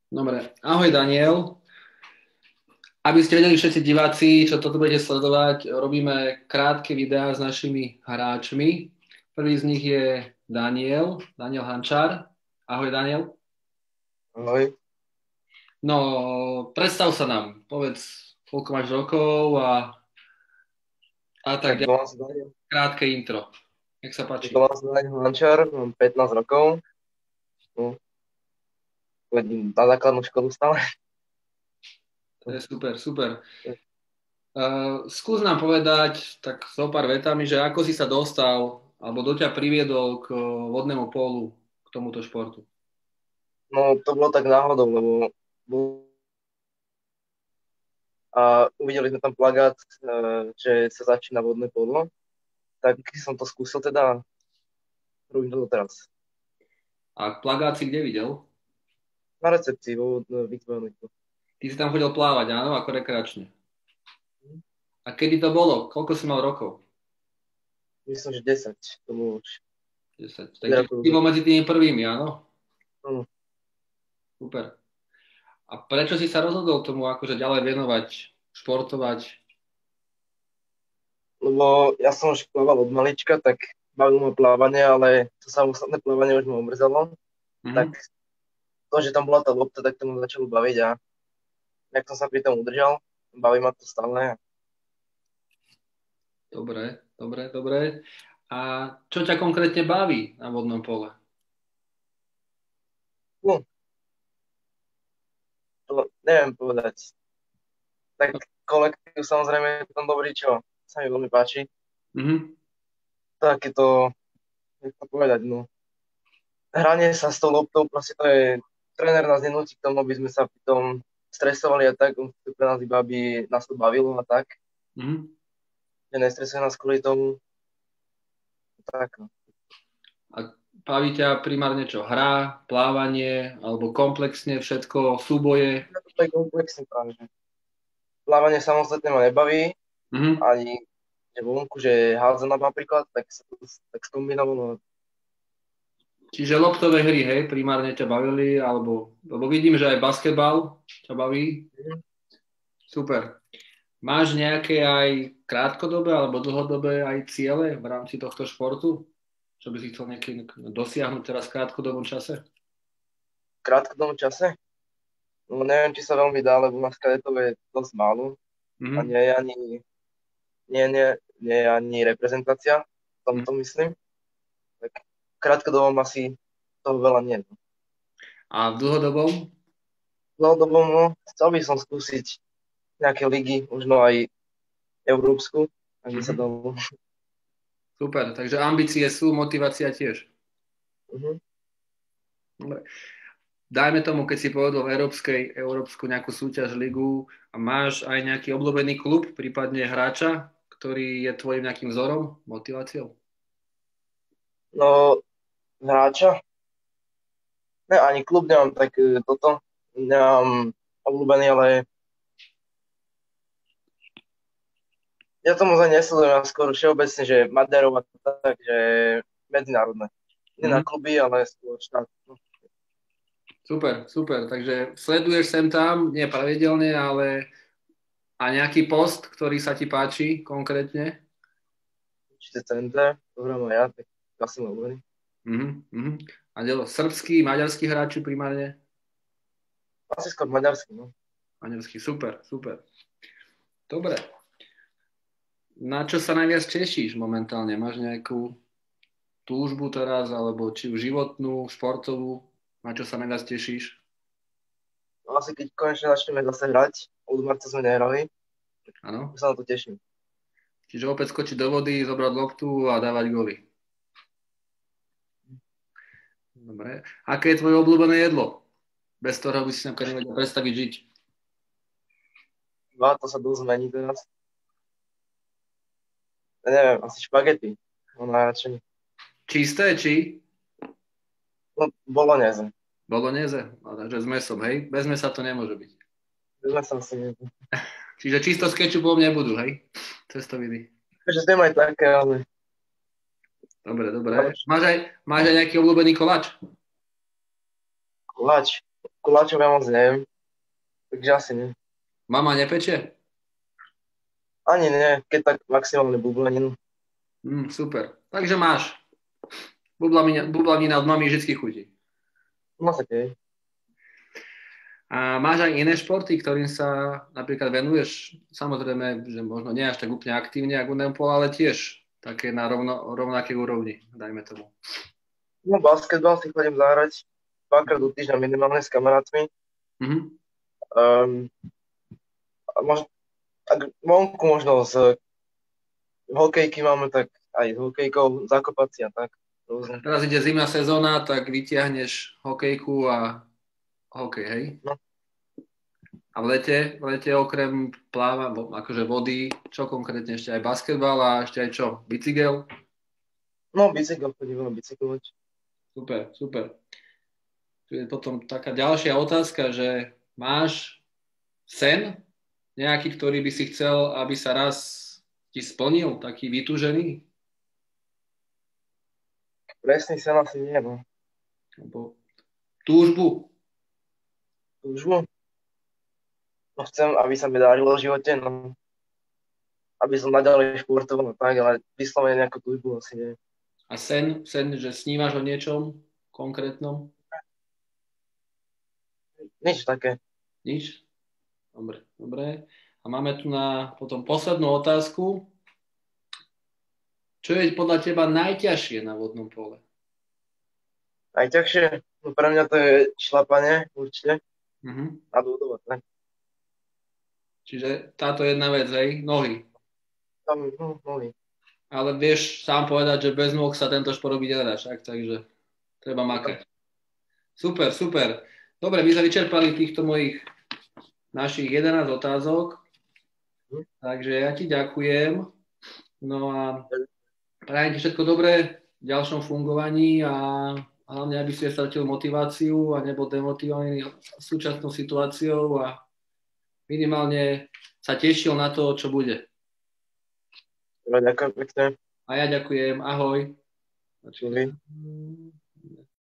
Dobre. Ahoj Daniel. Aby ste vedeli všetci diváci, čo toto budete sledovať, robíme krátke videá s našimi hráčmi. Prvý z nich je Daniel Hančár. Ahoj Daniel. Ahoj, No, predstav sa nám. Povedz, koľko máš rokov a tak tak ďalej. volám sa Daniel, Krátke intro. Nech sa páči. volám sa Daniel Hančar, mám 15 rokov, no, chodím na základnú školu stále. To je super, super. Skús nám povedať tak so pár vetami, že ako si sa dostal, alebo kto ťa priviedol k vodnému pólu, k tomuto športu. No to bolo tak náhodou, lebo a uvideli sme tam plagát, že sa začína vodné polo, tak som to skúsil teda, robím to teraz. A plagát si kde videl? Na recepcii vo výtvarníku. Ty si tam chodil plávať, áno, ako rekreačne. A kedy to bolo? Koľko si mal rokov? Myslím, že 10, to bolo už 10. 4 Takže rokov ty dozadu. bol medzi tými prvými, áno? No, Super. A prečo si sa rozhodol tomu akože ďalej venovať, športovať? lebo ja som už plával od malička, tak bavilo ma plávanie, ale to samostatné plávanie už ma omrzelo. Tak Mhm. to, že tam bola tá lopta, tak to ma začalo baviť a jak som sa pri tom udržal, baví ma to stále. Dobre, dobre, dobre. A čo ťa konkrétne baví na vodnom pole? No, to neviem povedať. Tak kolektív samozrejme je tam dobrý, čo sa mi veľmi páči. Mhm. Tak je to, jak to povedať, no. Hranie sa s tou loptou, proste to je, tréner nás nenúti k tomu, aby sme sa pri tom stresovali a tak, on chce pre nás iba, aby nás to bavilo a tak, Mhm. že nestresuje nás kvôli tomu, tak no. A baví ťa primárne čo? Hra, plávanie, alebo komplexne všetko, súboje? To je komplexný práve, že plávanie samostatne ma nebaví, Mhm. ani že vonku, že je hádzaná napríklad, tak sa to tak skombinovalo. Čiže loptové hry, hej, primárne ťa bavili, alebo, lebo vidím, že aj basketbal ťa baví. Mhm. Super. Máš nejaké aj krátkodobé alebo dlhodobé aj ciele v rámci tohto športu? Čo by si chcel nejaký dosiahnuť teraz v krátkodobom čase? V krátkodobom čase? No neviem, či sa veľmi dá, lebo na to je dosť málo a Mhm. nie je ani, nie je ani reprezentácia, v Mhm. tomto myslím. Tak v krátkodobom asi toho veľa nie. A v dlhodobom? Dlhodobo, no, chcel by som skúsiť nejaké ligy, možno aj európsku, ak by sa Mhm. dalo. Super, takže ambície sú, motivácia tiež. Mhm. Dobre. Dajme tomu, keď si povedal v európsku nejakú súťaž, ligu a máš aj nejaký obľúbený klub, prípadne hráča, ktorý je tvojim nejakým vzorom, motiváciou? No, hráča? Ne, ani klub nemám, tak toto. Nemám obľúbený, ale ja tomu za nesledujem, ja skôr všeobecne, že Maďarov a tak, že medzinárodné. Nie na Mhm. kluby, ale skôr štát. No, Super, super. Takže sleduješ sem tam, nie pravidelne, ale a nejaký post, ktorý sa ti páči konkrétne? určite CNT, to hrám aj ja, tak asi mám obľúbený. Mhm, mhm. A delo, srbský, maďarský hráči primárne? Asi skôr maďarský, no. Maďarský, super, super. Dobre. Na čo sa najviac tešíš momentálne? Máš nejakú túžbu teraz, alebo či už životnú, športovú? Na čo sa najviac tešíš? No, asi keď konečne začneme zase hrať, od marca sme nehrali, Áno? už sa na to teším. Čiže opäť skočiť do vody, zobrať loptu a dávať góly. Dobre. Aké je tvoje obľúbené jedlo? Bez ktorého by si sa napríklad nevedel predstaviť žiť. No a to sa dosť zmení teraz. Ja neviem, asi špagety. No najradšej. Čisté, či? No, bolognese. Bolognese? No, takže s mesom, hej? Bez mesa to nemôže byť. Sme sa asi nie. Čiže čisto s kečupom nebudú, hej? Cestoviny. Takže to je aj také, ale Dobre, dobre. najlepšie. Máš aj nejaký obľúbený koláč? Koláč. Koláčov ja moc neviem, takže asi nie. Mama nepečie? Ani nie, keď tak maximálne bublaninu. Super. Takže máš. Bublanina od mami vždy chutí. No tak je. A máš aj iné športy, ktorým sa napríklad venuješ? Samozrejme, že možno nie až tak úplne aktívne, ako Neopol, ale tiež také na rovnakej úrovni, dajme tomu. No basketbal si chodím zahrať 2-krát do týždňa minimálne s kamarátmi. Mhm. A ak vonku možno z hokejky máme, tak aj s hokejkou, zakopací a tak. Rôzne. Teraz ide zimná sezóna, tak vytiahneš hokejku a hokej, hej? No. A v lete okrem akože vody, čo konkrétne ešte aj basketbal a ešte aj čo? Bicykel? No, bicykel, chodím bicyklovať. Super, super. Tu je potom taká ďalšia otázka, že máš sen nejaký, ktorý by si chcel, aby sa raz ti splnil, taký vytúžený? Presný sen asi nie, no. Alebo túžbu? Túžbu? No chcem, aby sa mi darilo v živote, no. Aby som naďalej športoval, tak, ale vyslovene nejakú túžbu asi nie. A sen, že snívaš o niečom konkrétnom? Nič také. Nič? Dobre, dobre. A máme tu na potom poslednú otázku. Čo je podľa teba najťažšie na vodnom pole? Najťažšie? No pre mňa to je šlapanie, určite. A dôdovať, tak. Čiže táto jedna vec, hej, nohy. Tam, no, nohy. Ale vieš sám povedať, že bez nôh sa tento šport robiť nedá, však, takže treba makať. Super, super. Dobre, my sme vyčerpali týchto našich 11 otázok. Takže ja ti ďakujem. No a prajem ti všetko dobré v ďalšom fungovaní a hlavne, aby si stratil motiváciu a nebol demotivovaný súčasnou situáciou a minimálne sa tešil na to, čo bude. Ďakujem pekne. A ja ďakujem. Ahoj. Čili.